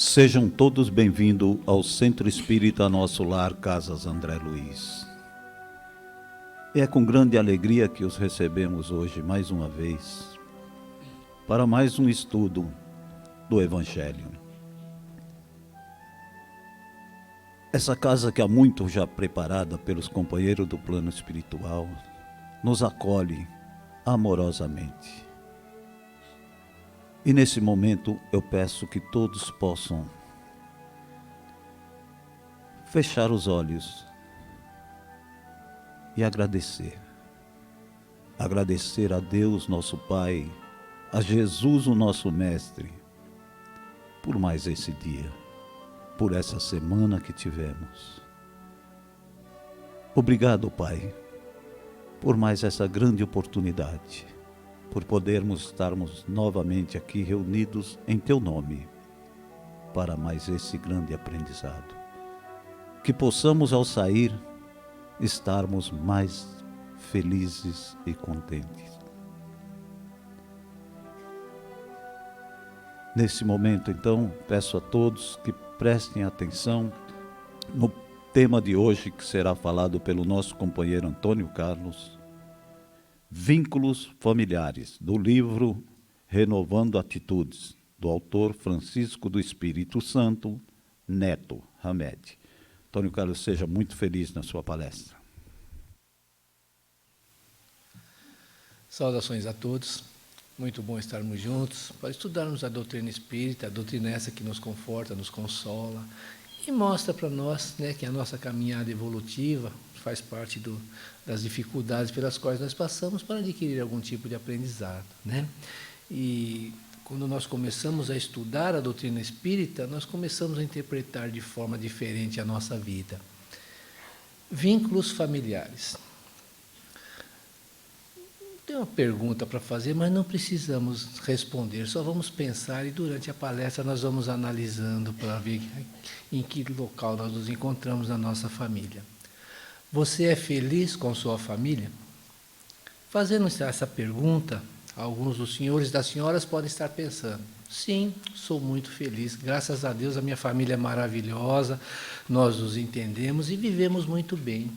Sejam todos bem-vindos ao Centro Espírita Nosso Lar, Casas André Luiz. É com grande alegria que os recebemos hoje, mais uma vez, para mais um estudo do Evangelho. Essa casa que há muito já preparada pelos companheiros do plano espiritual, nos acolhe amorosamente. E nesse momento eu peço que todos possam fechar os olhos e agradecer. Agradecer a Deus, nosso Pai, a Jesus, o nosso Mestre, por mais esse dia, por essa semana que tivemos. Obrigado, Pai, por mais essa grande oportunidade, por podermos estarmos novamente aqui reunidos em Teu nome, para mais esse grande aprendizado. Que possamos, ao sair, estarmos mais felizes e contentes. Nesse momento, então, peço a todos que prestem atenção no tema de hoje, que será falado pelo nosso companheiro Antônio Carlos, Vínculos Familiares, do livro Renovando Atitudes, do autor Francisco do Espírito Santo, Neto Hamed. Antônio Carlos, seja muito feliz na sua palestra. Saudações a todos, muito bom estarmos juntos para estudarmos a doutrina espírita, a doutrina essa que nos conforta, nos consola e mostra para nós, que a nossa caminhada evolutiva faz parte das dificuldades pelas quais nós passamos para adquirir algum tipo de aprendizado. E quando nós começamos a estudar a doutrina espírita, nós começamos a interpretar de forma diferente a nossa vida. Vínculos familiares. Tem uma pergunta para fazer, mas não precisamos responder, só vamos pensar e durante a palestra nós vamos analisando para ver em que local nós nos encontramos na nossa família. Você é feliz com sua família? Fazendo essa pergunta, alguns dos senhores e das senhoras podem estar pensando: sim, sou muito feliz, graças a Deus a minha família é maravilhosa, nós nos entendemos e vivemos muito bem.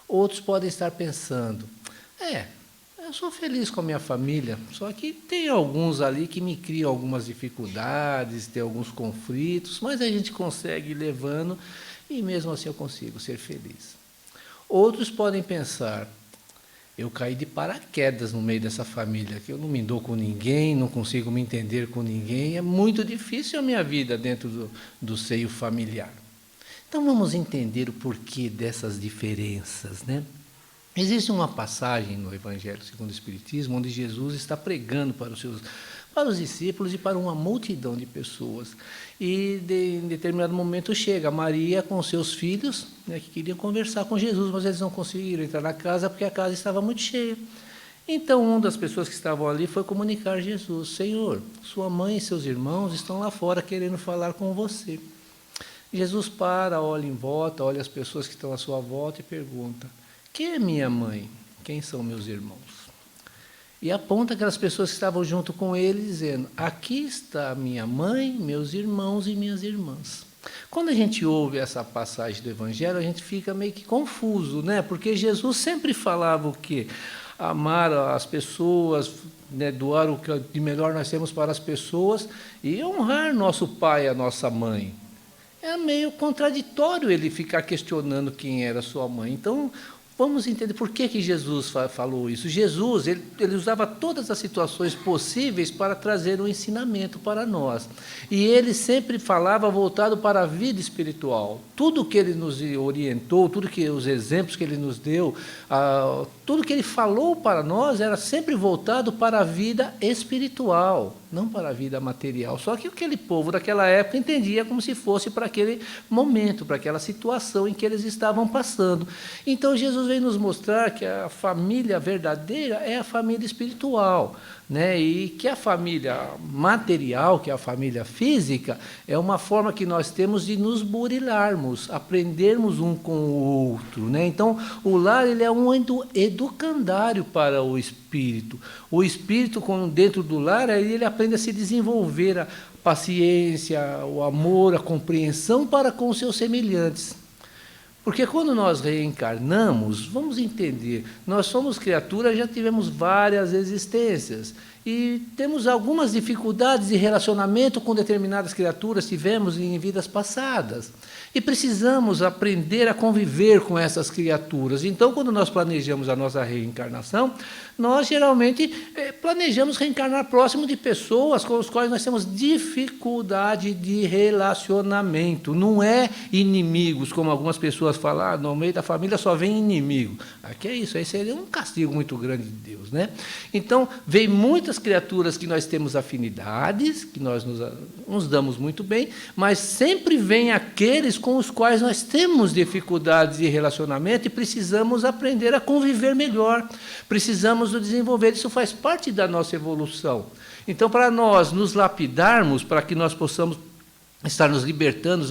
Outros podem estar pensando: eu sou feliz com a minha família, só que tem alguns ali que me criam algumas dificuldades, tem alguns conflitos, mas a gente consegue ir levando e mesmo assim eu consigo ser feliz. Outros podem pensar: eu caí de paraquedas no meio dessa família, que eu não me dou com ninguém, não consigo me entender com ninguém, é muito difícil a minha vida dentro do seio familiar. Então vamos entender o porquê dessas diferenças, Existe uma passagem no Evangelho segundo o Espiritismo onde Jesus está pregando para os discípulos e para uma multidão de pessoas. E em determinado momento chega Maria com seus filhos, que queriam conversar com Jesus, mas eles não conseguiram entrar na casa porque a casa estava muito cheia. Então, uma das pessoas que estavam ali foi comunicar a Jesus: Senhor, sua mãe e seus irmãos estão lá fora querendo falar com você. Jesus para, olha em volta, olha as pessoas que estão à sua volta e pergunta: quem é minha mãe? Quem são meus irmãos? E aponta aquelas pessoas que estavam junto com ele, dizendo: aqui está minha mãe, meus irmãos e minhas irmãs. Quando a gente ouve essa passagem do Evangelho, a gente fica meio que confuso, porque Jesus sempre falava o quê? Amar as pessoas, doar o que de melhor nós temos para as pessoas e honrar nosso pai e a nossa mãe. É meio contraditório ele ficar questionando quem era sua mãe. Então, vamos entender por que Jesus falou isso. Jesus, ele usava todas as situações possíveis para trazer um ensinamento para nós. E ele sempre falava voltado para a vida espiritual. Tudo que ele nos orientou, os exemplos que ele nos deu, tudo que ele falou para nós era sempre voltado para a vida espiritual, não para a vida material. Só que aquele povo daquela época entendia como se fosse para aquele momento, para aquela situação em que eles estavam passando. Então, Jesus vem nos mostrar que a família verdadeira é a família espiritual, e que a família material, que é a família física, é uma forma que nós temos de nos burilarmos, aprendermos um com o outro. Então, o lar ele é um educandário para o espírito. O espírito, dentro do lar, ele aprende aprende a se desenvolver a paciência, o amor, a compreensão para com os seus semelhantes. Porque quando nós reencarnamos, vamos entender, nós somos criaturas, já tivemos várias existências. E temos algumas dificuldades de relacionamento com determinadas criaturas, tivemos em vidas passadas. E precisamos aprender a conviver com essas criaturas. Então, quando nós planejamos a nossa reencarnação, nós geralmente planejamos reencarnar próximo de pessoas com as quais nós temos dificuldade de relacionamento. Não é inimigos, como algumas pessoas falam, no meio da família só vem inimigo. Aqui é isso, aí seria um castigo muito grande de Deus, né? Então, vem muitas criaturas que nós temos afinidades, que nós nos damos muito bem, mas sempre vem aqueles com os quais nós temos dificuldades de relacionamento e precisamos aprender a conviver melhor, precisamos nos desenvolver, isso faz parte da nossa evolução. Então, para nós nos lapidarmos, para que nós possamos estar nos libertando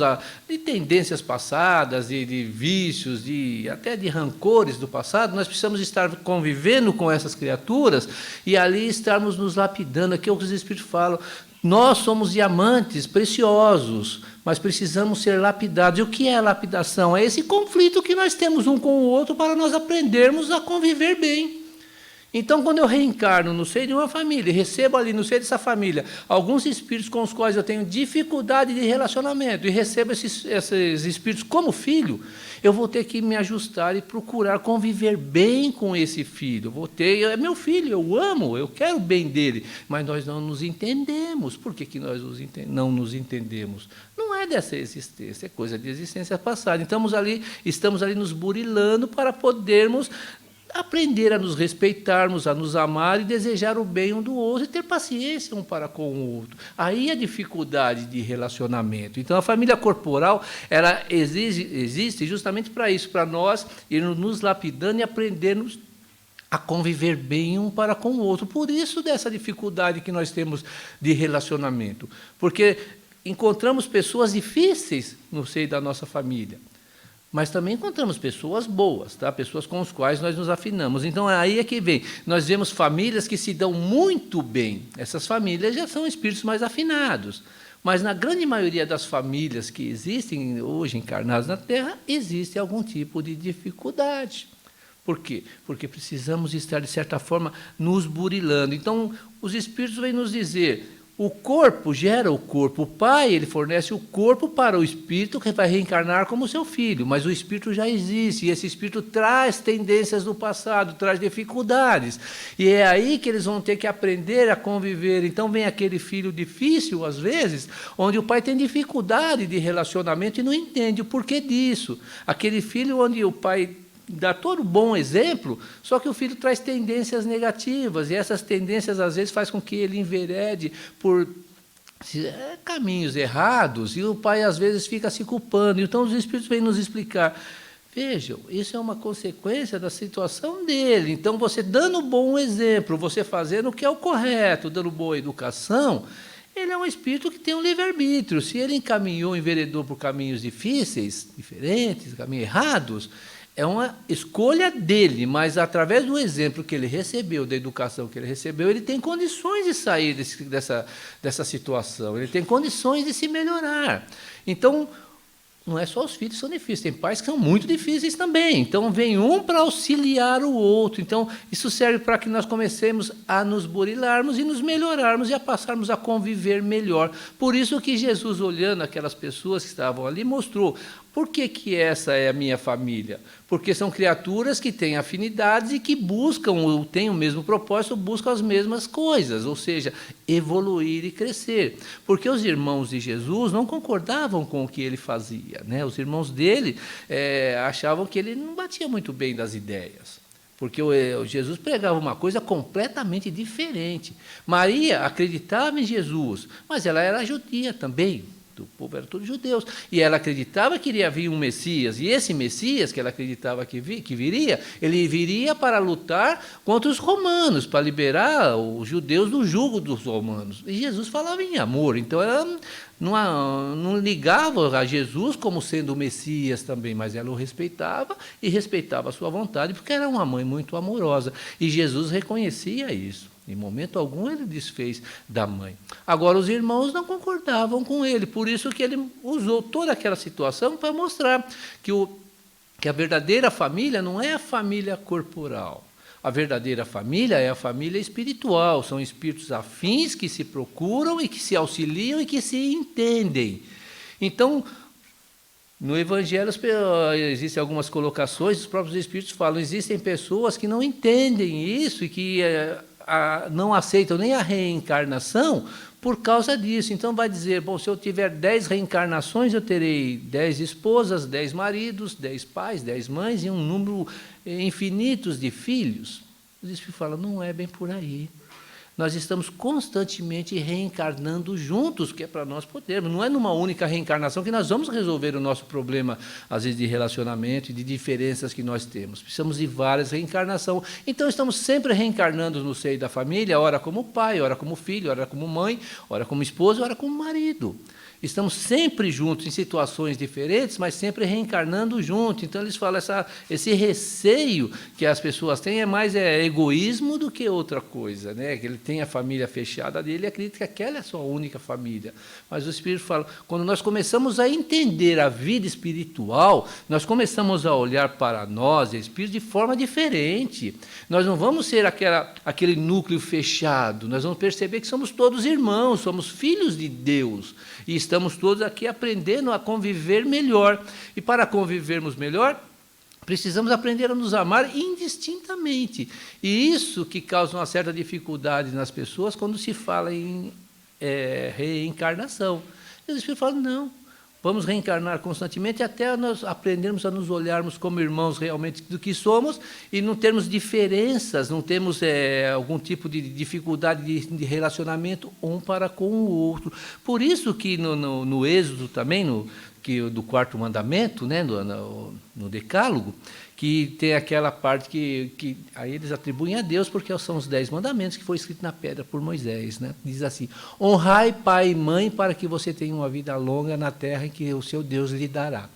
de tendências passadas, de vícios, até de rancores do passado, nós precisamos estar convivendo com essas criaturas e ali estarmos nos lapidando. Aqui é o que os Espíritos falam, nós somos diamantes preciosos, mas precisamos ser lapidados. E o que é lapidação? É esse conflito que nós temos um com o outro para nós aprendermos a conviver bem. Então, quando eu reencarno no seio de uma família, e recebo ali no seio dessa família alguns espíritos com os quais eu tenho dificuldade de relacionamento, e recebo esses espíritos como filho, eu vou ter que me ajustar e procurar conviver bem com esse filho. É meu filho, eu amo, eu quero o bem dele, mas nós não nos entendemos. Por que nós não nos entendemos? Não é dessa existência, é coisa de existência passada. Então, estamos ali nos burilando para podermos aprender a nos respeitarmos, a nos amar e desejar o bem um do outro e ter paciência um para com o outro. Aí a dificuldade de relacionamento. Então, a família corporal, ela existe justamente para isso, para nós irmos nos lapidando e aprendermos a conviver bem um para com o outro. Por isso, dessa dificuldade que nós temos de relacionamento. Porque encontramos pessoas difíceis no seio da nossa família. Mas também encontramos pessoas boas, tá? Pessoas com as quais nós nos afinamos. Então, aí é que vem. Nós vemos famílias que se dão muito bem. Essas famílias já são espíritos mais afinados. Mas, na grande maioria das famílias que existem hoje encarnadas na Terra, existe algum tipo de dificuldade. Por quê? Porque precisamos estar, de certa forma, nos burilando. Então, os espíritos vêm nos dizer... O corpo gera o corpo. O pai, ele fornece o corpo para o espírito que vai reencarnar como seu filho, mas o espírito já existe, e esse espírito traz tendências do passado, traz dificuldades, e é aí que eles vão ter que aprender a conviver. Então vem aquele filho difícil, às vezes, onde o pai tem dificuldade de relacionamento e não entende o porquê disso. Aquele filho onde o pai dá todo bom exemplo, só que o filho traz tendências negativas, e essas tendências, às vezes, faz com que ele enverede por caminhos errados, e o pai, às vezes, fica se culpando. Então, os espíritos vêm nos explicar, vejam, isso é uma consequência da situação dele. Então, você dando bom exemplo, você fazendo o que é o correto, dando boa educação, ele é um espírito que tem um livre-arbítrio. Se ele encaminhou, enveredou por caminhos difíceis, diferentes, caminhos errados, é uma escolha dele, mas através do exemplo que ele recebeu, da educação que ele recebeu, ele tem condições de sair dessa situação, ele tem condições de se melhorar. Então, não é só os filhos que são difíceis, tem pais que são muito difíceis também. Então, vem um para auxiliar o outro. Então, isso serve para que nós comecemos a nos burilarmos e nos melhorarmos e a passarmos a conviver melhor. Por isso que Jesus, olhando aquelas pessoas que estavam ali, mostrou: por que essa é a minha família? Porque são criaturas que têm afinidades e que buscam, ou têm o mesmo propósito, buscam as mesmas coisas, ou seja, evoluir e crescer. Porque os irmãos de Jesus não concordavam com o que ele fazia, né? Os irmãos dele achavam que ele não batia muito bem das ideias. Porque Jesus pregava uma coisa completamente diferente. Maria acreditava em Jesus, mas ela era judia também. O povo era todos judeus, e ela acreditava que iria vir um Messias, e esse Messias que ela acreditava que viria, ele viria para lutar contra os romanos, para liberar os judeus do jugo dos romanos. E Jesus falava em amor, então ela não ligava a Jesus como sendo o Messias também, mas ela o respeitava e respeitava a sua vontade, porque era uma mãe muito amorosa, e Jesus reconhecia isso. Em momento algum ele desfez da mãe. Agora, os irmãos não concordavam com ele, por isso que ele usou toda aquela situação para mostrar que a verdadeira família não é a família corporal. A verdadeira família é a família espiritual. São espíritos afins que se procuram e que se auxiliam e que se entendem. Então, no Evangelho existem algumas colocações, os próprios Espíritos falam, existem pessoas que não entendem isso e que não aceitam nem a reencarnação por causa disso. Então vai dizer, bom, se eu tiver 10 reencarnações, eu terei 10 esposas, 10 maridos, 10 pais, 10 mães e um número infinitos de filhos. Os Espíritos falam, não é bem por aí. Nós estamos constantemente reencarnando juntos, que é para nós podermos. Não é numa única reencarnação que nós vamos resolver o nosso problema, às vezes, de relacionamento e de diferenças que nós temos. Precisamos de várias reencarnações. Então, estamos sempre reencarnando no seio da família, ora como pai, ora como filho, ora como mãe, ora como esposa, ora como marido. Estamos sempre juntos, em situações diferentes, mas sempre reencarnando juntos. Então, eles falam, esse receio que as pessoas têm é mais egoísmo do que outra coisa, né? Que ele tem a família fechada dele e acredita que aquela é a sua única família. Mas o Espírito fala, quando nós começamos a entender a vida espiritual, nós começamos a olhar para nós, Espírito, de forma diferente. Nós não vamos ser aquele núcleo fechado, nós vamos perceber que somos todos irmãos, somos filhos de Deus. E estamos todos aqui aprendendo a conviver melhor. E para convivermos melhor, precisamos aprender a nos amar indistintamente. E isso que causa uma certa dificuldade nas pessoas quando se fala em reencarnação. E os Espíritos falam, não, vamos reencarnar constantemente até nós aprendermos a nos olharmos como irmãos realmente do que somos e não termos diferenças, não termos algum tipo de dificuldade de relacionamento um para com o outro. Por isso que no Êxodo também, do quarto mandamento, né, no Decálogo, que tem aquela parte que aí eles atribuem a Deus, porque são os 10 mandamentos que foi escrito na pedra por Moisés, né? Diz assim, honrai pai e mãe para que você tenha uma vida longa na terra em que o seu Deus lhe dará.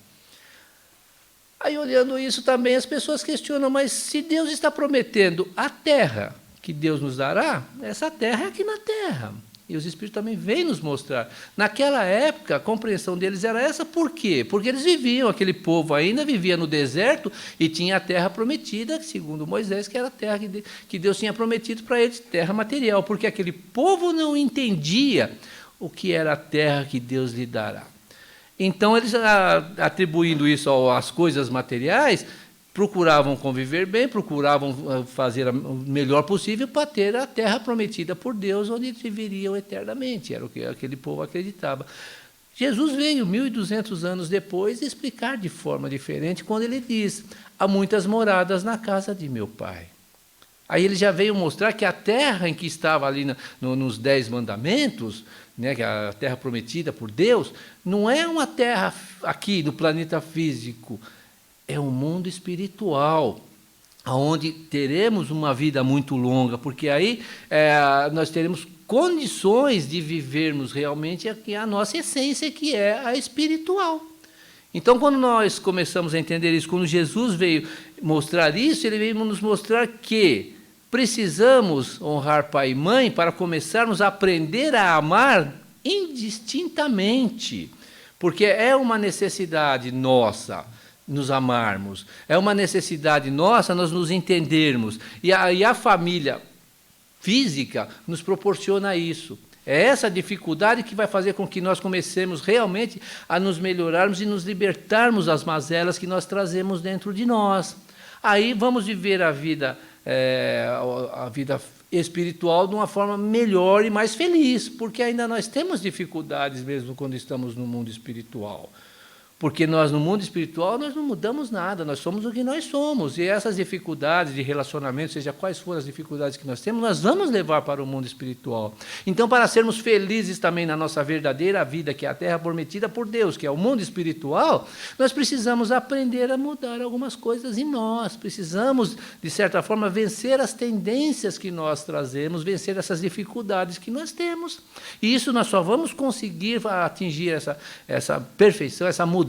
Aí, olhando isso também, as pessoas questionam, mas se Deus está prometendo a terra que Deus nos dará, essa terra é aqui na terra. E os Espíritos também vêm nos mostrar. Naquela época, a compreensão deles era essa, por quê? Porque eles viviam, aquele povo ainda vivia no deserto e tinha a terra prometida, segundo Moisés, que era a terra que Deus tinha prometido para eles, terra material, porque aquele povo não entendia o que era a terra que Deus lhe dará. Então, eles, atribuindo isso às coisas materiais, procuravam conviver bem, procuravam fazer o melhor possível para ter a terra prometida por Deus, onde viveriam eternamente, era o que aquele povo acreditava. Jesus veio 1.200 anos depois explicar de forma diferente, quando ele diz, há muitas moradas na casa de meu Pai. Aí ele já veio mostrar que a terra em que estava ali nos 10 mandamentos, né, que é a terra prometida por Deus, não é uma terra aqui no planeta físico, é um mundo espiritual, onde teremos uma vida muito longa, porque aí nós teremos condições de vivermos realmente a nossa essência, que é a espiritual. Então, quando nós começamos a entender isso, quando Jesus veio mostrar isso, ele veio nos mostrar que precisamos honrar pai e mãe para começarmos a aprender a amar indistintamente, porque é uma necessidade nossa nos amarmos, é uma necessidade nossa nós nos entendermos, e a família física nos proporciona isso. É essa dificuldade que vai fazer com que nós comecemos realmente a nos melhorarmos e nos libertarmos das mazelas que nós trazemos dentro de nós. Aí vamos viver a vida espiritual de uma forma melhor e mais feliz, porque ainda nós temos dificuldades mesmo quando estamos no mundo espiritual. Porque nós, no mundo espiritual, nós não mudamos nada, nós somos o que nós somos. E essas dificuldades de relacionamento, seja quais forem as dificuldades que nós temos, nós vamos levar para o mundo espiritual. Então, para sermos felizes também na nossa verdadeira vida, que é a terra prometida por Deus, que é o mundo espiritual, nós precisamos aprender a mudar algumas coisas em nós. Precisamos, de certa forma, vencer as tendências que nós trazemos, vencer essas dificuldades que nós temos. E isso nós só vamos conseguir atingir essa perfeição, essa mudança,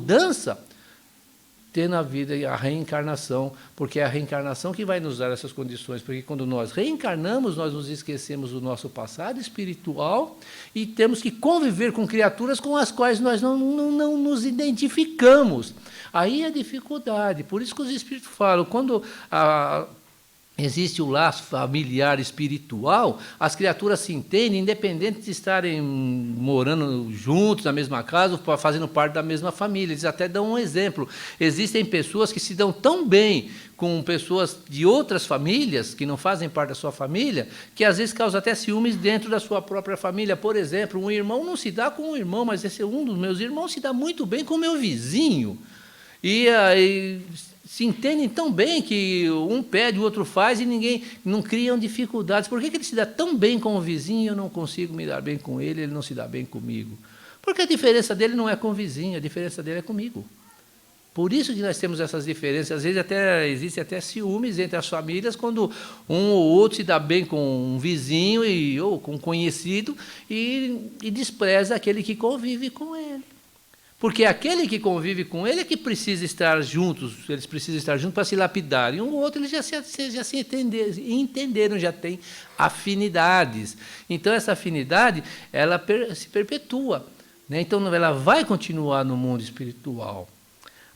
tendo a vida e a reencarnação, porque é a reencarnação que vai nos dar essas condições, porque quando nós reencarnamos, nós nos esquecemos do nosso passado espiritual e temos que conviver com criaturas com as quais nós não nos identificamos. Aí é a dificuldade, por isso que os espíritos falam, quando existe o laço familiar espiritual, as criaturas se entendem, independente de estarem morando juntos na mesma casa, fazendo parte da mesma família. Eles até dão um exemplo. Existem pessoas que se dão tão bem com pessoas de outras famílias, que não fazem parte da sua família, que às vezes causa até ciúmes dentro da sua própria família. Por exemplo, um irmão não se dá com um irmão, mas esse um dos meus irmãos se dá muito bem com o meu vizinho. E aí se entendem tão bem que um pede, o outro faz e ninguém não criam dificuldades. Por que ele se dá tão bem com o vizinho e eu não consigo me dar bem com ele, ele não se dá bem comigo? Porque a diferença dele não é com o vizinho, a diferença dele é comigo. Por isso que nós temos essas diferenças. Às vezes existe até ciúmes entre as famílias quando um ou outro se dá bem com um vizinho ou com um conhecido e despreza aquele que convive com ele. Porque aquele que convive com ele é que precisa estar juntos, eles precisam estar juntos para se lapidar. E um ou outro eles já se entenderam, já têm afinidades. Então, essa afinidade ela se perpetua, né? Então, ela vai continuar no mundo espiritual.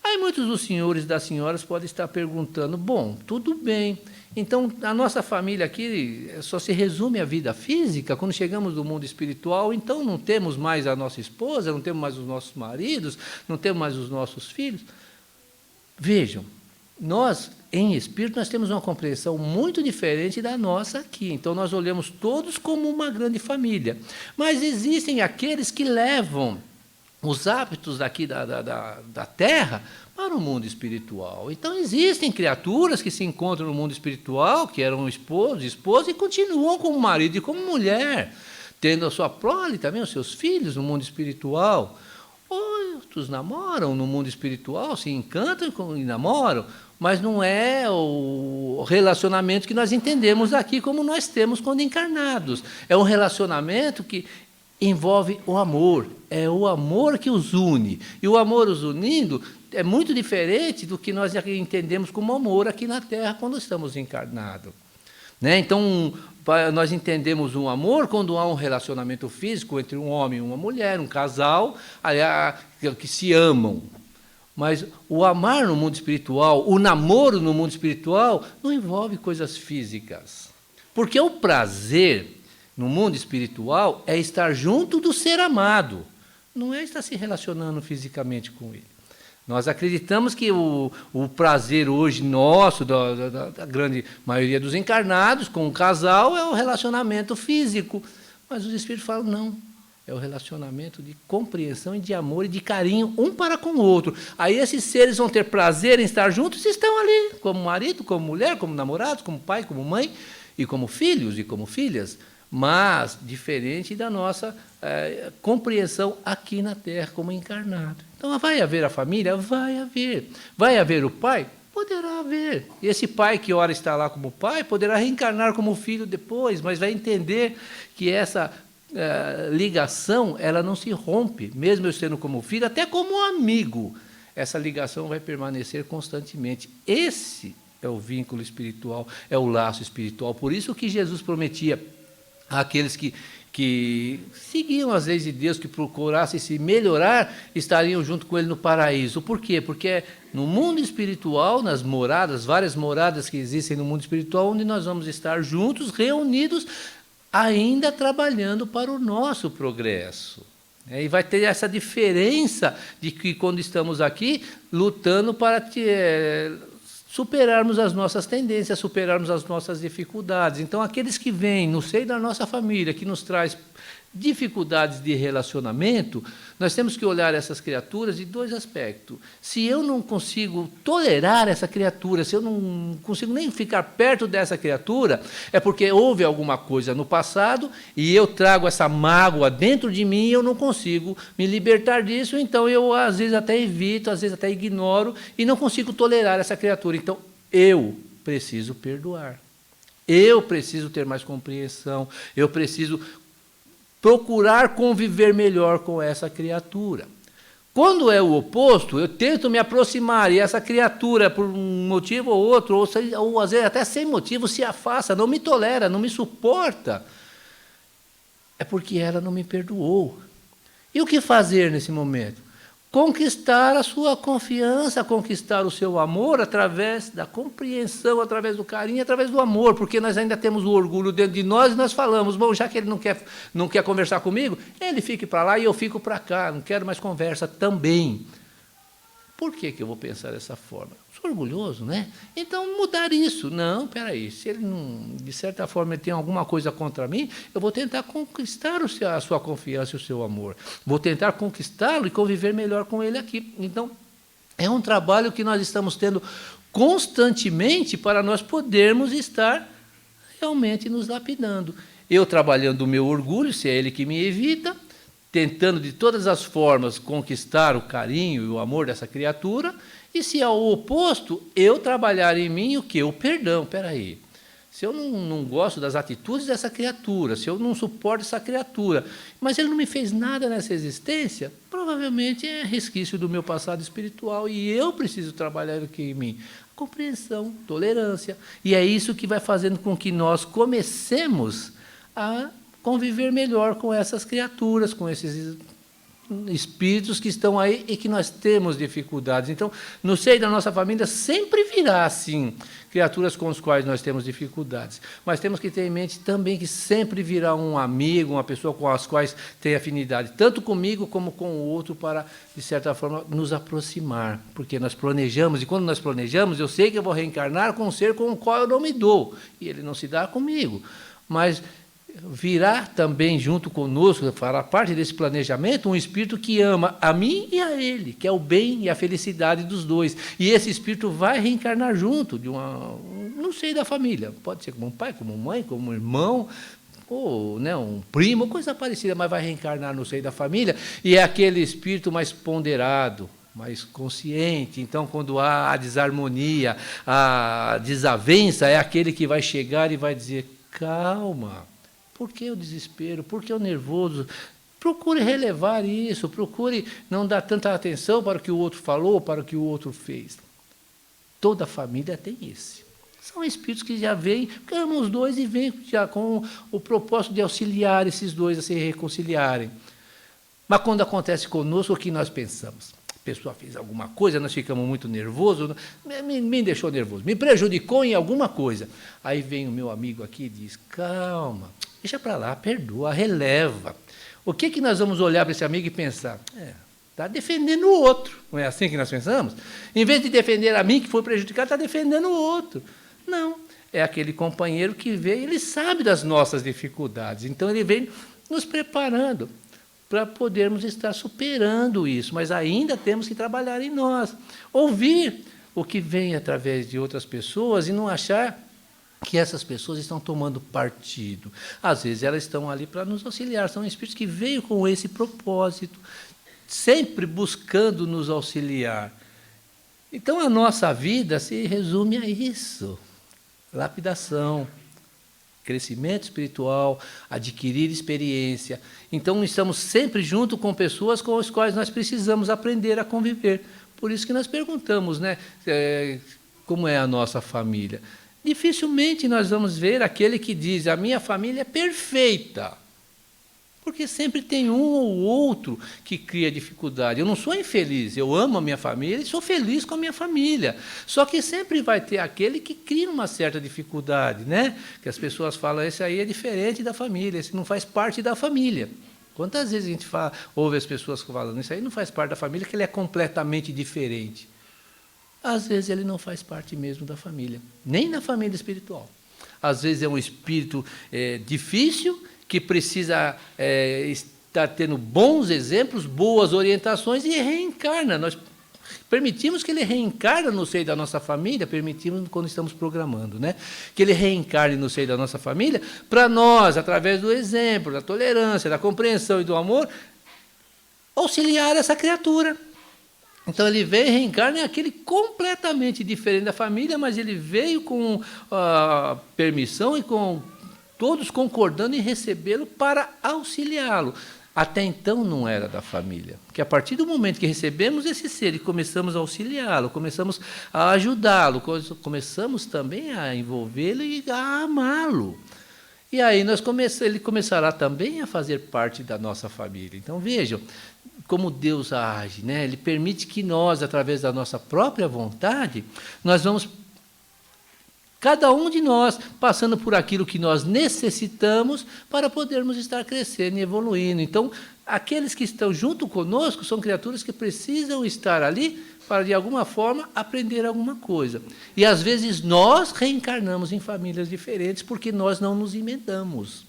Aí muitos dos senhores e das senhoras podem estar perguntando, bom, tudo bem, então a nossa família aqui só se resume à vida física, quando chegamos no mundo espiritual, então não temos mais a nossa esposa, não temos mais os nossos maridos, não temos mais os nossos filhos. Vejam, nós, em espírito, nós temos uma compreensão muito diferente da nossa aqui, então nós olhamos todos como uma grande família, mas existem aqueles que levam os hábitos daqui da Terra para o mundo espiritual. Então, existem criaturas que se encontram no mundo espiritual, que eram esposos, esposas, e continuam como marido e como mulher, tendo a sua prole também, os seus filhos no mundo espiritual. Outros namoram no mundo espiritual, se encantam e namoram, mas não é o relacionamento que nós entendemos aqui como nós temos quando encarnados. É um relacionamento que envolve o amor, é o amor que os une. E o amor os unindo é muito diferente do que nós entendemos como amor aqui na Terra quando estamos encarnados. Né? Então, nós entendemos um amor quando há um relacionamento físico entre um homem e uma mulher, um casal, que se amam. Mas o amar no mundo espiritual, o namoro no mundo espiritual, não envolve coisas físicas. Porque o prazer no mundo espiritual é estar junto do ser amado, não é estar se relacionando fisicamente com ele. Nós acreditamos que o prazer hoje nosso, da grande maioria dos encarnados, com o casal, é o relacionamento físico. Mas os espíritos falam, não, é o relacionamento de compreensão e de amor e de carinho um para com o outro. Aí esses seres vão ter prazer em estar juntos e estão ali, como marido, como mulher, como namorados, como pai, como mãe, e como filhos e como filhas, mas diferente da nossa compreensão aqui na Terra como encarnado. Então, vai haver a família? Vai haver. Vai haver o pai? Poderá haver. E esse pai que ora está lá como pai, poderá reencarnar como filho depois, mas vai entender que essa ligação ela não se rompe, mesmo eu sendo como filho, até como amigo. Essa ligação vai permanecer constantemente. Esse é o vínculo espiritual, é o laço espiritual. Por isso que Jesus prometia àqueles que seguiam as leis de Deus, que procurassem se melhorar, estariam junto com ele no paraíso. Por quê? Porque no mundo espiritual, nas moradas, várias moradas que existem no mundo espiritual, onde nós vamos estar juntos, reunidos, ainda trabalhando para o nosso progresso. E vai ter essa diferença de que quando estamos aqui, lutando para superarmos as nossas tendências, superarmos as nossas dificuldades. Então, aqueles que vêm no seio da nossa família, que nos traz dificuldades de relacionamento, nós temos que olhar essas criaturas de dois aspectos. Se eu não consigo tolerar essa criatura, se eu não consigo nem ficar perto dessa criatura, é porque houve alguma coisa no passado e eu trago essa mágoa dentro de mim e eu não consigo me libertar disso, então eu às vezes até evito, às vezes até ignoro e não consigo tolerar essa criatura. Então, eu preciso perdoar. Eu preciso ter mais compreensão, eu preciso procurar conviver melhor com essa criatura. Quando é o oposto, eu tento me aproximar e essa criatura, por um motivo ou outro, ou às vezes até sem motivo, se afasta, não me tolera, não me suporta. É porque ela não me perdoou. E o que fazer nesse momento? Conquistar a sua confiança, conquistar o seu amor através da compreensão, através do carinho, através do amor, porque nós ainda temos o orgulho dentro de nós e nós falamos, bom, já que ele não quer conversar comigo, ele fique para lá e eu fico para cá, não quero mais conversa também. Por que eu vou pensar dessa forma? Sou orgulhoso, né? Então, mudar isso. Não, peraí, se ele, não, de certa forma, ele tem alguma coisa contra mim, eu vou tentar conquistar a sua confiança e o seu amor. Vou tentar conquistá-lo e conviver melhor com ele aqui. Então, é um trabalho que nós estamos tendo constantemente para nós podermos estar realmente nos lapidando. Eu trabalhando o meu orgulho, se é ele que me evita, tentando de todas as formas conquistar o carinho e o amor dessa criatura, e se ao oposto, eu trabalhar em mim o quê? O perdão. Espera aí, se eu não gosto das atitudes dessa criatura, se eu não suporto essa criatura, mas ele não me fez nada nessa existência, provavelmente é resquício do meu passado espiritual, e eu preciso trabalhar aqui em mim. Compreensão, tolerância, e é isso que vai fazendo com que nós comecemos a conviver melhor com essas criaturas, com esses espíritos que estão aí e que nós temos dificuldades. Então, no seio da nossa família sempre virá, assim, criaturas com as quais nós temos dificuldades. Mas temos que ter em mente também que sempre virá um amigo, uma pessoa com as quais tem afinidade, tanto comigo como com o outro, para, de certa forma, nos aproximar. Porque nós planejamos, e quando nós planejamos, eu sei que eu vou reencarnar com um ser com o qual eu não me dou, e ele não se dá comigo. Mas virá também junto conosco, fará parte desse planejamento, um espírito que ama a mim e a ele, que é o bem e a felicidade dos dois. E esse espírito vai reencarnar junto de não sei, da família. Pode ser como um pai, como uma mãe, como um irmão, ou, né, um primo, coisa parecida, mas vai reencarnar no seio da família, e é aquele espírito mais ponderado, mais consciente. Então, quando há a desarmonia, a desavença, é aquele que vai chegar e vai dizer: calma. Por que o desespero? Por que o nervoso? Procure relevar isso, procure não dar tanta atenção para o que o outro falou, para o que o outro fez. Toda família tem esse. São espíritos que já vêm, porque amam os dois e vêm já com o propósito de auxiliar esses dois a se reconciliarem. Mas quando acontece conosco, o que nós pensamos? A pessoa fez alguma coisa, nós ficamos muito nervosos, me deixou nervoso, me prejudicou em alguma coisa. Aí vem o meu amigo aqui e diz: calma, deixa para lá, perdoa, releva. O que nós vamos olhar para esse amigo e pensar? Está defendendo o outro. Não é assim que nós pensamos? Em vez de defender a mim, que foi prejudicado, está defendendo o outro. Não, é aquele companheiro que veio, ele sabe das nossas dificuldades, então ele vem nos preparando para podermos estar superando isso, mas ainda temos que trabalhar em nós. Ouvir o que vem através de outras pessoas e não achar que essas pessoas estão tomando partido. Às vezes elas estão ali para nos auxiliar, são espíritos que veio com esse propósito, sempre buscando nos auxiliar. Então a nossa vida se resume a isso: lapidação, crescimento espiritual, adquirir experiência. Então estamos sempre junto com pessoas com as quais nós precisamos aprender a conviver. Por isso que nós perguntamos, né, como é a nossa família. Dificilmente nós vamos ver aquele que diz: a minha família é perfeita. Porque sempre tem um ou outro que cria dificuldade. Eu não sou infeliz, eu amo a minha família e sou feliz com a minha família. Só que sempre vai ter aquele que cria uma certa dificuldade, né? Que as pessoas falam: esse aí é diferente da família, esse não faz parte da família. Quantas vezes a gente ouve as pessoas falando: isso aí não faz parte da família, que ele é completamente diferente. Às vezes ele não faz parte mesmo da família, nem da família espiritual. Às vezes é um espírito difícil, que precisa estar tendo bons exemplos, boas orientações, e reencarna. Nós permitimos que ele reencarne no seio da nossa família, permitimos quando estamos programando, né? Que ele reencarne no seio da nossa família, para nós, através do exemplo, da tolerância, da compreensão e do amor, auxiliar essa criatura. Então ele veio e reencarna é aquele completamente diferente da família, mas ele veio com a permissão e com todos concordando em recebê-lo para auxiliá-lo. Até então não era da família. Porque a partir do momento que recebemos esse ser e começamos a auxiliá-lo, começamos a ajudá-lo, começamos também a envolvê-lo e a amá-lo. E aí ele começará também a fazer parte da nossa família. Então vejam como Deus age, né? Ele permite que nós, através da nossa própria vontade, nós vamos, cada um de nós, passando por aquilo que nós necessitamos para podermos estar crescendo e evoluindo. Então, aqueles que estão junto conosco são criaturas que precisam estar ali para, de alguma forma, aprender alguma coisa. E, às vezes, nós reencarnamos em famílias diferentes porque nós não nos emendamos.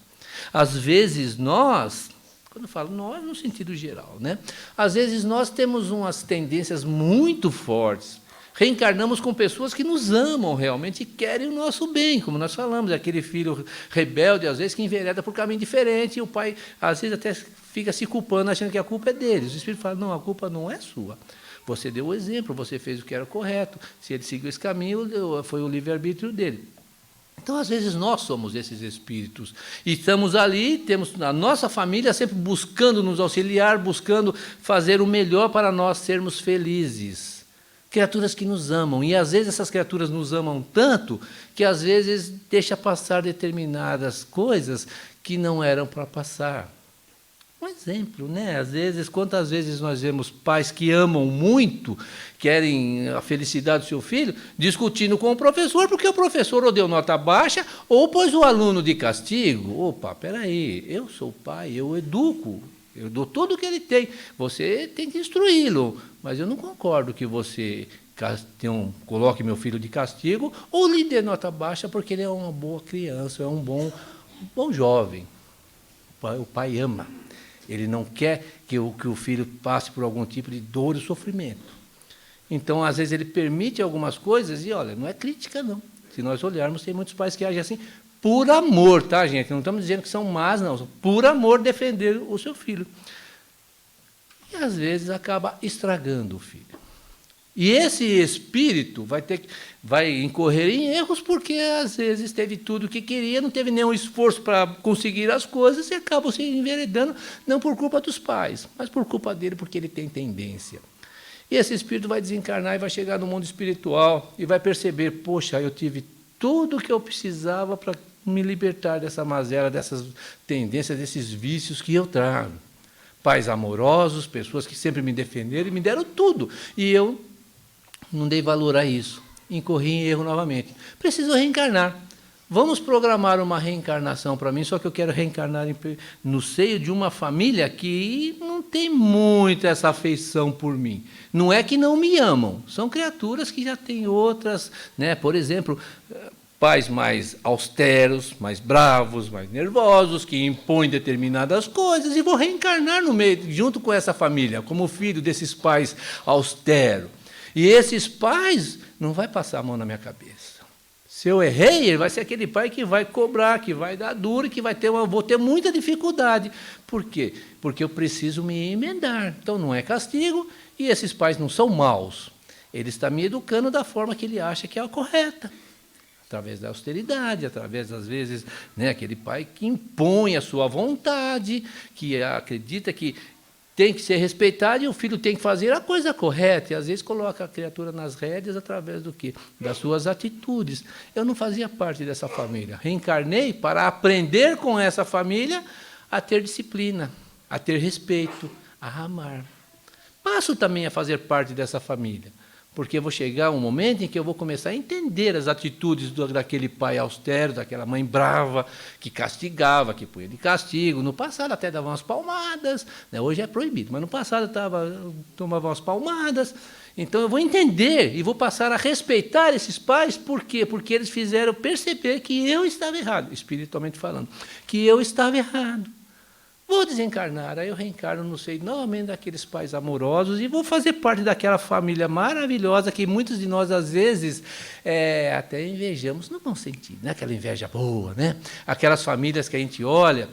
Às vezes, nós, quando eu falo nós, no sentido geral, né? Às vezes, nós temos umas tendências muito fortes. Reencarnamos com pessoas que nos amam realmente e querem o nosso bem, como nós falamos, aquele filho rebelde, às vezes, que envereda por caminho diferente, e o pai, às vezes, até fica se culpando, achando que a culpa é deles. O Espírito fala, não, a culpa não é sua. Você deu o exemplo, você fez o que era correto. Se ele seguiu esse caminho, foi o livre-arbítrio dele. Então, às vezes, nós somos esses espíritos. E estamos ali, temos a nossa família sempre buscando nos auxiliar, buscando fazer o melhor para nós sermos felizes. Criaturas que nos amam, e às vezes essas criaturas nos amam tanto que às vezes deixa passar determinadas coisas que não eram para passar. Um exemplo, né? Às vezes, quantas vezes nós vemos pais que amam muito, querem a felicidade do seu filho, discutindo com o professor, porque o professor ou deu nota baixa, ou pôs o aluno de castigo. Opa, peraí, eu sou o pai, eu educo, eu dou tudo o que ele tem, você tem que instruí-lo, mas eu não concordo que você coloque meu filho de castigo ou lhe dê nota baixa porque ele é uma boa criança, é um bom jovem. O pai ama, ele não quer que o filho passe por algum tipo de dor e sofrimento. Então, às vezes, ele permite algumas coisas e, olha, não é crítica, não. Se nós olharmos, tem muitos pais que agem assim, por amor, tá, gente? Não estamos dizendo que são más, não. Por amor defender o seu filho. E, às vezes, acaba estragando o filho. E esse espírito vai incorrer em erros porque, às vezes, teve tudo o que queria, não teve nenhum esforço para conseguir as coisas e acaba se enveredando, não por culpa dos pais, mas por culpa dele, porque ele tem tendência. E esse espírito vai desencarnar e vai chegar no mundo espiritual e vai perceber, poxa, eu tive tudo o que eu precisava para me libertar dessa mazela, dessas tendências, desses vícios que eu trago. Pais amorosos, pessoas que sempre me defenderam e me deram tudo. E eu não dei valor a isso. Incorri em erro novamente. Preciso reencarnar. Vamos programar uma reencarnação para mim, só que eu quero reencarnar no seio de uma família que não tem muito essa afeição por mim. Não é que não me amam, são criaturas que já têm outras, né? Por exemplo, pais mais austeros, mais bravos, mais nervosos, que impõem determinadas coisas, e vou reencarnar no meio, junto com essa família, como filho desses pais austeros. E esses pais não vai passar a mão na minha cabeça. Se eu errei, ele vai ser aquele pai que vai cobrar, que vai dar duro, que vou ter muita dificuldade. Por quê? Porque eu preciso me emendar. Então, não é castigo, e esses pais não são maus. Ele está me educando da forma que ele acha que é a correta. Através da austeridade, através, às vezes, né, aquele pai que impõe a sua vontade, que acredita que tem que ser respeitado e o filho tem que fazer a coisa correta. E, às vezes, coloca a criatura nas rédeas através do quê? Das suas atitudes. Eu não fazia parte dessa família. Reencarnei para aprender com essa família a ter disciplina, a ter respeito, a amar. Passo também a fazer parte dessa família, porque eu vou chegar um momento em que eu vou começar a entender as atitudes daquele pai austero, daquela mãe brava, que castigava, que punha de castigo. No passado até dava umas palmadas, né? Hoje é proibido, mas no passado tomava umas palmadas. Então eu vou entender e vou passar a respeitar esses pais. Por quê? Porque eles fizeram perceber que eu estava errado, espiritualmente falando, que eu estava errado. Vou desencarnar, aí eu reencarno, não sei, novamente daqueles pais amorosos e vou fazer parte daquela família maravilhosa que muitos de nós, às vezes, até invejamos, no bom sentido, né? Aquela inveja boa, né? Aquelas famílias que a gente olha,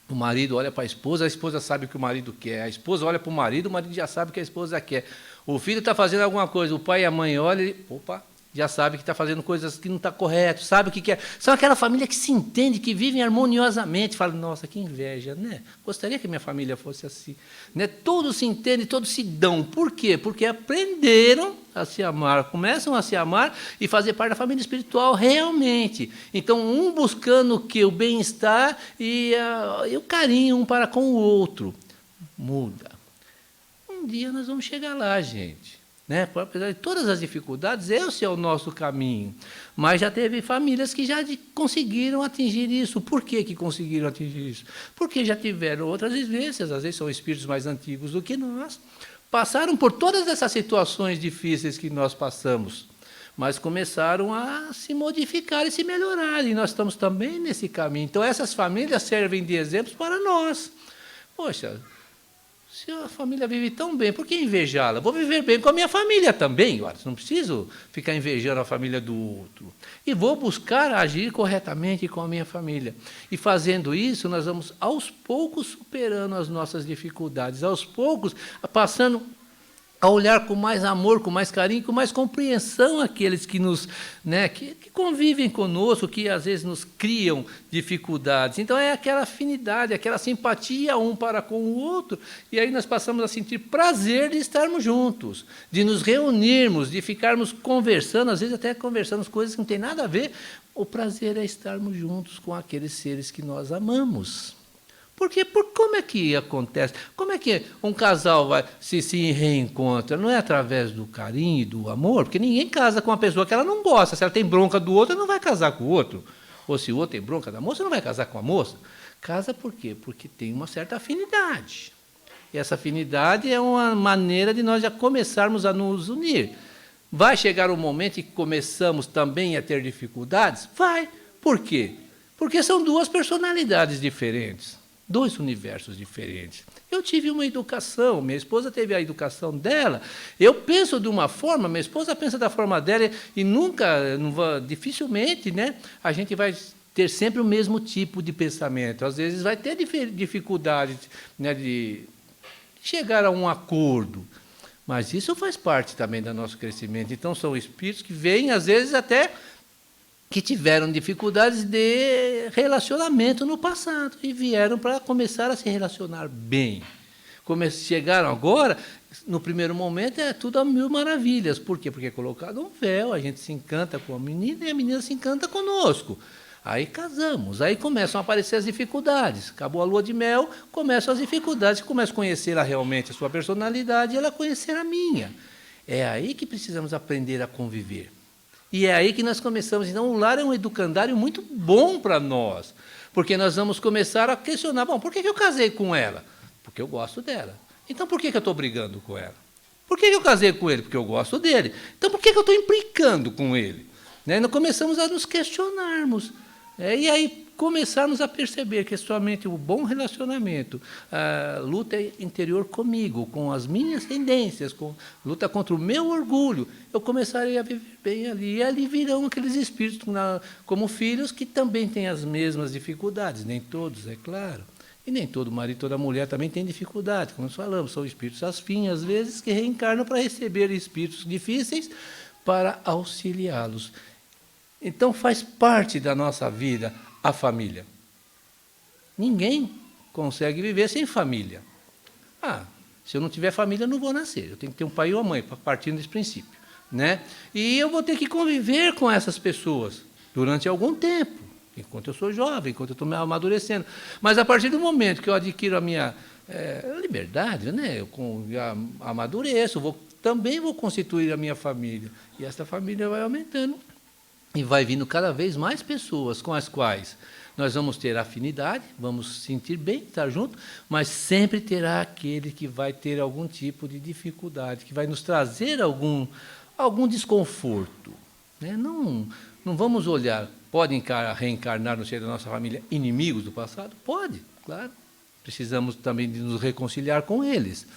o marido olha para a esposa sabe o que o marido quer, a esposa olha para o marido já sabe o que a esposa quer. O filho está fazendo alguma coisa, o pai e a mãe olham e, opa, já sabe que está fazendo coisas que não está correto, sabe o que quer. São aquela família que se entende, que vivem harmoniosamente. Fala, nossa, que inveja, né? Gostaria que minha família fosse assim. Né? Todos se entendem, todos se dão. Por quê? Porque aprenderam a se amar, começam a se amar e fazer parte da família espiritual realmente. Então, um buscando o bem-estar e o carinho um para com o outro. Muda. Um dia nós vamos chegar lá, gente. Né? Apesar de todas as dificuldades, esse é o nosso caminho. Mas já teve famílias que já conseguiram atingir isso. Por que conseguiram atingir isso? Porque já tiveram outras vivências, às vezes são espíritos mais antigos do que nós, passaram por todas essas situações difíceis que nós passamos, mas começaram a se modificar e se melhorar, e nós estamos também nesse caminho. Então, essas famílias servem de exemplos para nós. Poxa, se a família vive tão bem, por que invejá-la? Vou viver bem com a minha família também. Olha, não preciso ficar invejando a família do outro. E vou buscar agir corretamente com a minha família. E fazendo isso, nós vamos, aos poucos, superando as nossas dificuldades, aos poucos, passando a olhar com mais amor, com mais carinho, com mais compreensão aqueles que nos, né, que convivem conosco, que às vezes nos criam dificuldades. Então é aquela afinidade, aquela simpatia um para com o outro, e aí nós passamos a sentir prazer de estarmos juntos, de nos reunirmos, de ficarmos conversando, às vezes até conversando coisas que não tem nada a ver. O prazer é estarmos juntos com aqueles seres que nós amamos. Porque como é que acontece? Como é que um casal se reencontra? Não é através do carinho e do amor? Porque ninguém casa com uma pessoa que ela não gosta. Se ela tem bronca do outro, ela não vai casar com o outro. Ou se o outro tem bronca da moça, não vai casar com a moça. Casa por quê? Porque tem uma certa afinidade. E essa afinidade é uma maneira de nós já começarmos a nos unir. Vai chegar um momento em que começamos também a ter dificuldades? Vai. Por quê? Porque são duas personalidades diferentes. Dois universos diferentes. Eu tive uma educação, minha esposa teve a educação dela, eu penso de uma forma, minha esposa pensa da forma dela, e dificilmente, né, a gente vai ter sempre o mesmo tipo de pensamento. Às vezes vai ter dificuldade, né, de chegar a um acordo, mas isso faz parte também do nosso crescimento. Então, são espíritos que vêm, às vezes, até que tiveram dificuldades de relacionamento no passado e vieram para começar a se relacionar bem. Chegaram agora, no primeiro momento, é tudo a mil maravilhas. Por quê? Porque é colocado um véu, a gente se encanta com a menina e a menina se encanta conosco. Aí casamos, aí começam a aparecer as dificuldades. Acabou a lua de mel, começam as dificuldades, começo a conhecer realmente a sua personalidade e ela conhecer a minha. É aí que precisamos aprender a conviver. E é aí que nós começamos. Então, o lar é um educandário muito bom para nós, porque nós vamos começar a questionar, bom, por que eu casei com ela? Porque eu gosto dela. Então, por que eu estou brigando com ela? Por que eu casei com ele? Porque eu gosto dele. Então, por que eu estou implicando com ele? Né? Nós começamos a nos questionarmos. E aí começarmos a perceber que somente o bom relacionamento, a luta interior comigo, com as minhas tendências, luta contra o meu orgulho, eu começarei a viver bem ali. E ali virão aqueles espíritos como filhos que também têm as mesmas dificuldades. Nem todos, é claro. E nem todo marido, toda mulher também tem dificuldade. Como nós falamos, são espíritos afins, às vezes, que reencarnam para receber espíritos difíceis para auxiliá-los. Então, faz parte da nossa vida a família. Ninguém consegue viver sem família. Se eu não tiver família, eu não vou nascer. Eu tenho que ter um pai e uma mãe, partindo desse princípio. Né? E eu vou ter que conviver com essas pessoas durante algum tempo, enquanto eu sou jovem, enquanto eu estou me amadurecendo. Mas, a partir do momento que eu adquiro a minha liberdade, né? Eu amadureço, também vou constituir a minha família. E essa família vai aumentando. E vai vindo cada vez mais pessoas com as quais nós vamos ter afinidade, vamos sentir bem, estar junto, mas sempre terá aquele que vai ter algum tipo de dificuldade, que vai nos trazer algum desconforto. Né? Não vamos olhar, pode reencarnar no seio da nossa família inimigos do passado? Pode, claro. Precisamos também de nos reconciliar com eles.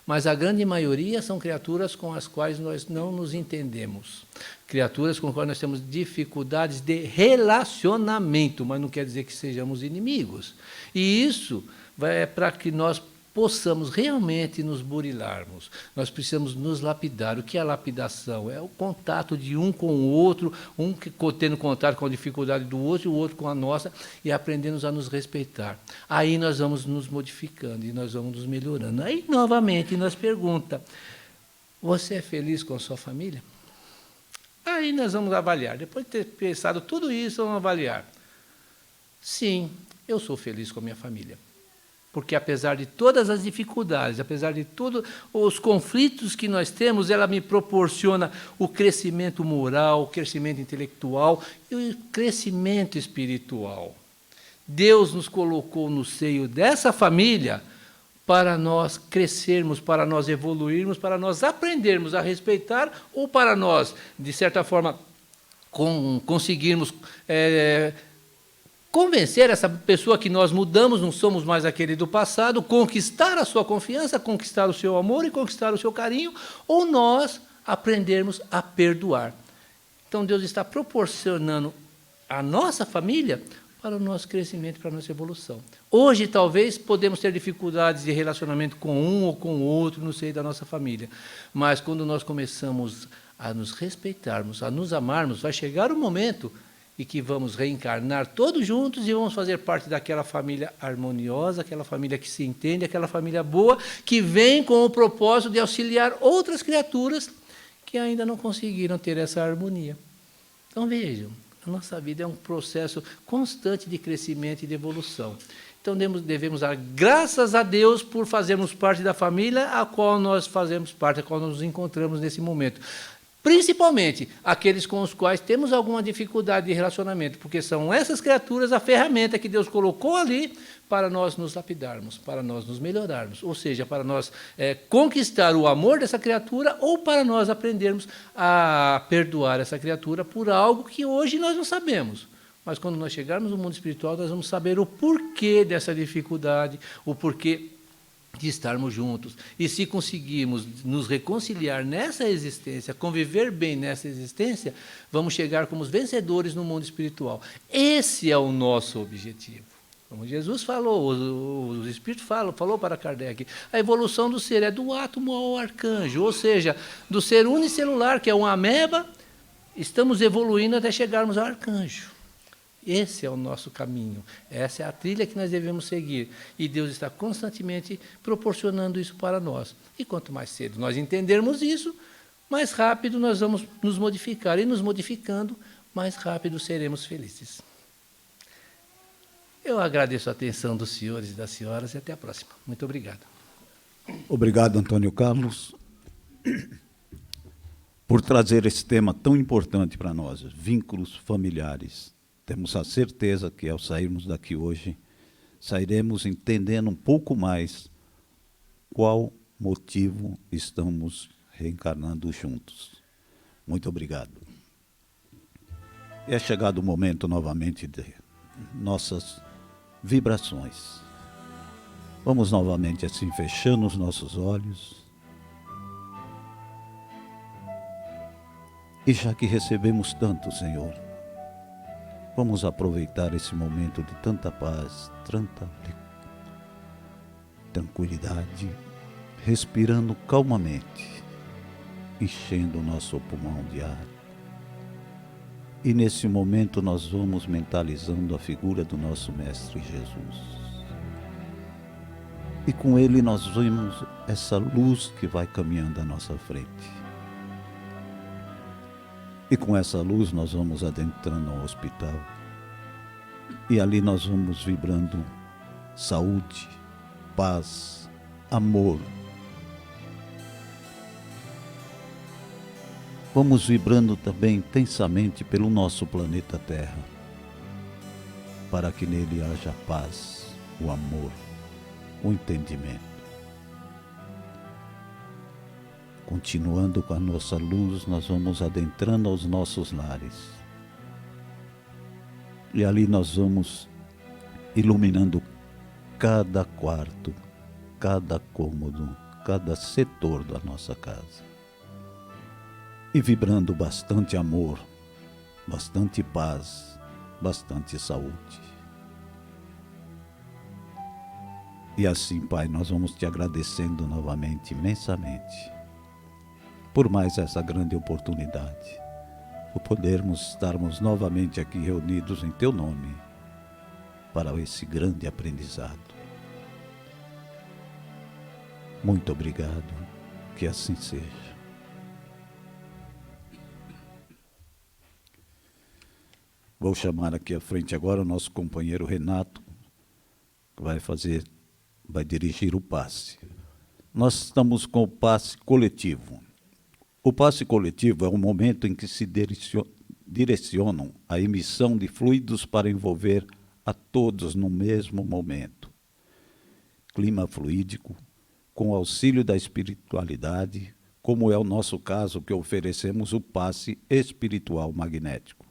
Mas a grande maioria são criaturas com as quais nós não nos entendemos. Criaturas com as quais nós temos dificuldades de relacionamento, mas não quer dizer que sejamos inimigos. E isso é para que nós possamos realmente nos burilarmos. Nós precisamos nos lapidar. O que é a lapidação? É o contato de um com o outro, um tendo contato com a dificuldade do outro e o outro com a nossa, e aprendemos a nos respeitar. Aí nós vamos nos modificando e nós vamos nos melhorando. Aí, novamente, nós pergunta: você é feliz com a sua família? Aí nós vamos avaliar. Depois de ter pensado tudo isso, vamos avaliar. Sim, eu sou feliz com a minha família. Porque apesar de todas as dificuldades, apesar de todos os conflitos que nós temos, ela me proporciona o crescimento moral, o crescimento intelectual e o crescimento espiritual. Deus nos colocou no seio dessa família para nós crescermos, para nós evoluirmos, para nós aprendermos a respeitar ou para nós, de certa forma, conseguirmos convencer essa pessoa que nós mudamos, não somos mais aquele do passado, conquistar a sua confiança, conquistar o seu amor e conquistar o seu carinho, ou nós aprendermos a perdoar. Então Deus está proporcionando a nossa família para o nosso crescimento, para a nossa evolução. Hoje, talvez, podemos ter dificuldades de relacionamento com um ou com o outro no seio da nossa família, mas quando nós começamos a nos respeitarmos, a nos amarmos, vai chegar o momento e que vamos reencarnar todos juntos e vamos fazer parte daquela família harmoniosa, aquela família que se entende, aquela família boa, que vem com o propósito de auxiliar outras criaturas que ainda não conseguiram ter essa harmonia. Então vejam, a nossa vida é um processo constante de crescimento e de evolução. Então devemos dar graças a Deus por fazermos parte da família a qual nós fazemos parte, a qual nos encontramos nesse momento. Principalmente aqueles com os quais temos alguma dificuldade de relacionamento, porque são essas criaturas a ferramenta que Deus colocou ali para nós nos lapidarmos, para nós nos melhorarmos, ou seja, para nós conquistar o amor dessa criatura ou para nós aprendermos a perdoar essa criatura por algo que hoje nós não sabemos. Mas quando nós chegarmos no mundo espiritual, nós vamos saber o porquê dessa dificuldade, o porquê de estarmos juntos. E se conseguirmos nos reconciliar nessa existência, conviver bem nessa existência, vamos chegar como os vencedores no mundo espiritual. Esse é o nosso objetivo. Como Jesus falou, o Espírito falou para Kardec, a evolução do ser é do átomo ao arcanjo, ou seja, do ser unicelular, que é uma ameba, estamos evoluindo até chegarmos ao arcanjo. Esse é o nosso caminho, essa é a trilha que nós devemos seguir. E Deus está constantemente proporcionando isso para nós. E quanto mais cedo nós entendermos isso, mais rápido nós vamos nos modificar. E nos modificando, mais rápido seremos felizes. Eu agradeço a atenção dos senhores e das senhoras e até a próxima. Muito obrigado. Obrigado, Antônio Carlos, por trazer esse tema tão importante para nós, vínculos familiares. Temos a certeza que, ao sairmos daqui hoje, sairemos entendendo um pouco mais qual motivo estamos reencarnando juntos. Muito obrigado. É chegado o momento, novamente, de nossas vibrações. Vamos novamente, assim, fechando os nossos olhos. E já que recebemos tanto, Senhor, vamos aproveitar esse momento de tanta paz, tanta tranquilidade, respirando calmamente, enchendo o nosso pulmão de ar. E nesse momento nós vamos mentalizando a figura do nosso Mestre Jesus. E com ele nós vemos essa luz que vai caminhando à nossa frente. E com essa luz nós vamos adentrando ao hospital. E ali nós vamos vibrando saúde, paz, amor. Vamos vibrando também intensamente pelo nosso planeta Terra, para que nele haja paz, o amor, o entendimento. Continuando com a nossa luz, nós vamos adentrando aos nossos lares. E ali nós vamos iluminando cada quarto, cada cômodo, cada setor da nossa casa. E vibrando bastante amor, bastante paz, bastante saúde. E assim, Pai, nós vamos te agradecendo novamente, imensamente, por mais essa grande oportunidade, por podermos estarmos novamente aqui reunidos em Teu nome, para esse grande aprendizado. Muito obrigado, que assim seja. Vou chamar aqui à frente agora o nosso companheiro Renato, que vai dirigir o passe. Nós estamos com o passe coletivo. O passe coletivo é um momento em que se direcionam a emissão de fluidos para envolver a todos no mesmo momento. Clima fluídico, com auxílio da espiritualidade, como é o nosso caso que oferecemos o passe espiritual magnético.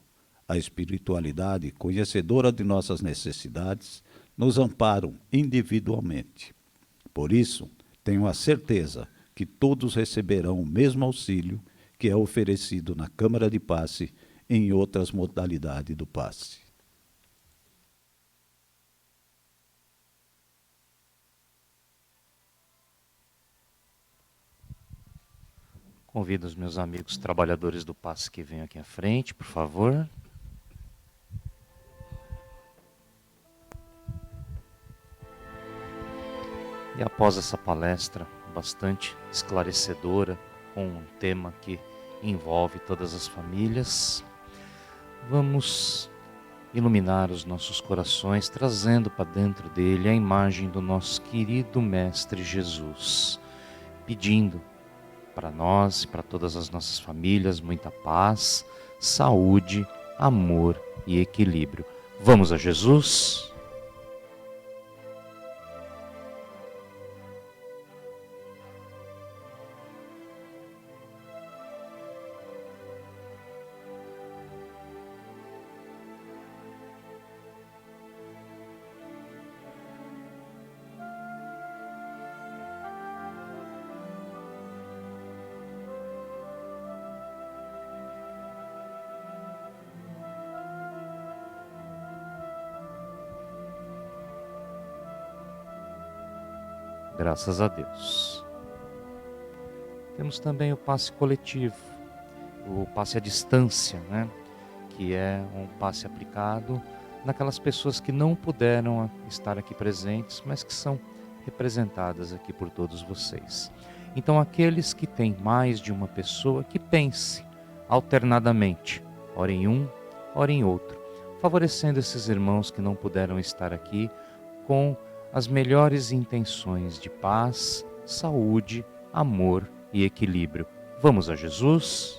A espiritualidade, conhecedora de nossas necessidades, nos amparam individualmente. Por isso, tenho a certeza que todos receberão o mesmo auxílio que é oferecido na Câmara de Passe e em outras modalidades do passe. Convido os meus amigos trabalhadores do passe que venham aqui à frente, por favor. E após essa palestra bastante esclarecedora, com um tema que envolve todas as famílias, vamos iluminar os nossos corações, trazendo para dentro dele a imagem do nosso querido Mestre Jesus, pedindo para nós e para todas as nossas famílias muita paz, saúde, amor e equilíbrio. Vamos a Jesus? Graças a Deus. Temos também o passe coletivo, o passe à distância, né? Que é um passe aplicado naquelas pessoas que não puderam estar aqui presentes, mas que são representadas aqui por todos vocês. Então, aqueles que têm mais de uma pessoa, que pense alternadamente, ora em um, ora em outro, favorecendo esses irmãos que não puderam estar aqui com as melhores intenções de paz, saúde, amor e equilíbrio. Vamos a Jesus?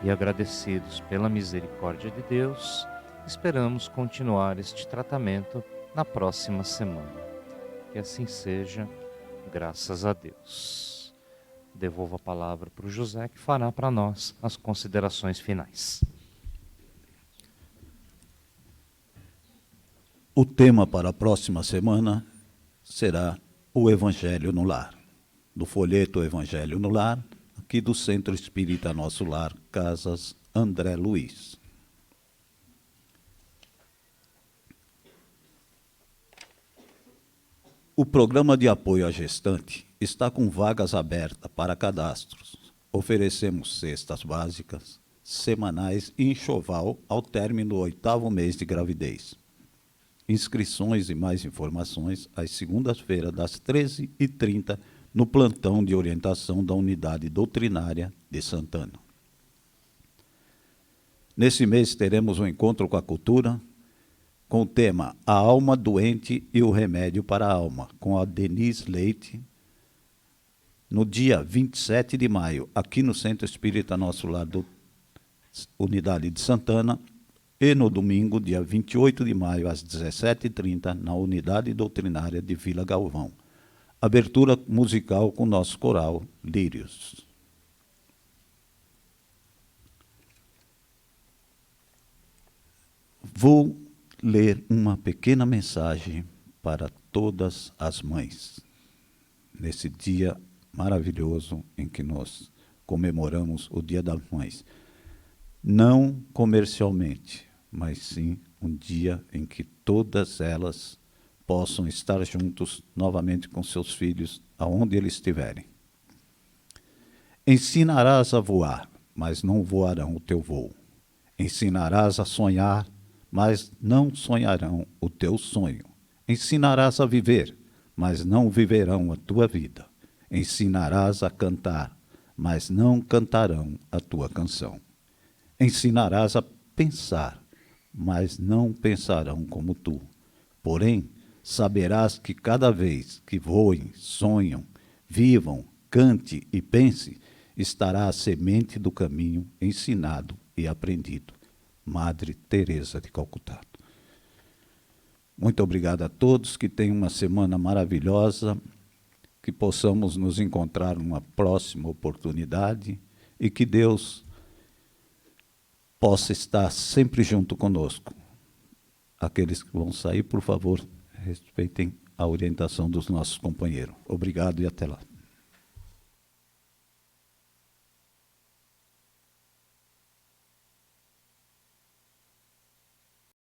E agradecidos pela misericórdia de Deus, esperamos continuar este tratamento na próxima semana. Que assim seja, graças a Deus. Devolvo a palavra para o José, que fará para nós as considerações finais. O tema para a próxima semana será o Evangelho no Lar, do folheto Evangelho no Lar, aqui do Centro Espírita Nosso Lar, Casas André Luiz. O programa de apoio à gestante está com vagas abertas para cadastros. Oferecemos cestas básicas, semanais e enxoval ao término do 8º mês de gravidez. Inscrições e mais informações às segundas-feiras, das 13h30, no plantão de orientação da Unidade Doutrinária de Santana. Nesse mês teremos um encontro com a cultura, com o tema A Alma Doente e o Remédio para a Alma, com a Denise Leite, no dia 27 de maio, aqui no Centro Espírita Nosso Lar do Unidade de Santana, e no domingo, dia 28 de maio, às 17h30, na Unidade Doutrinária de Vila Galvão. Abertura musical com nosso coral Lírios. Vou ler uma pequena mensagem para todas as mães, nesse dia maravilhoso em que nós comemoramos o Dia das Mães. Não comercialmente, mas sim um dia em que todas elas possam estar juntos novamente com seus filhos, aonde eles estiverem. Ensinarás a voar, mas não voarão o teu voo. Ensinarás a sonhar, mas não sonharão o teu sonho. Ensinarás a viver, mas não viverão a tua vida. Ensinarás a cantar, mas não cantarão a tua canção. Ensinarás a pensar, mas não pensarão como tu. Porém, saberás que cada vez que voem, sonham, vivam, cante e pense, estará a semente do caminho ensinado e aprendido. Madre Teresa de Calcutá. Muito obrigado a todos, que tenham uma semana maravilhosa, que possamos nos encontrar numa próxima oportunidade e que Deus possa estar sempre junto conosco. Aqueles que vão sair, por favor, respeitem a orientação dos nossos companheiros. Obrigado e até lá.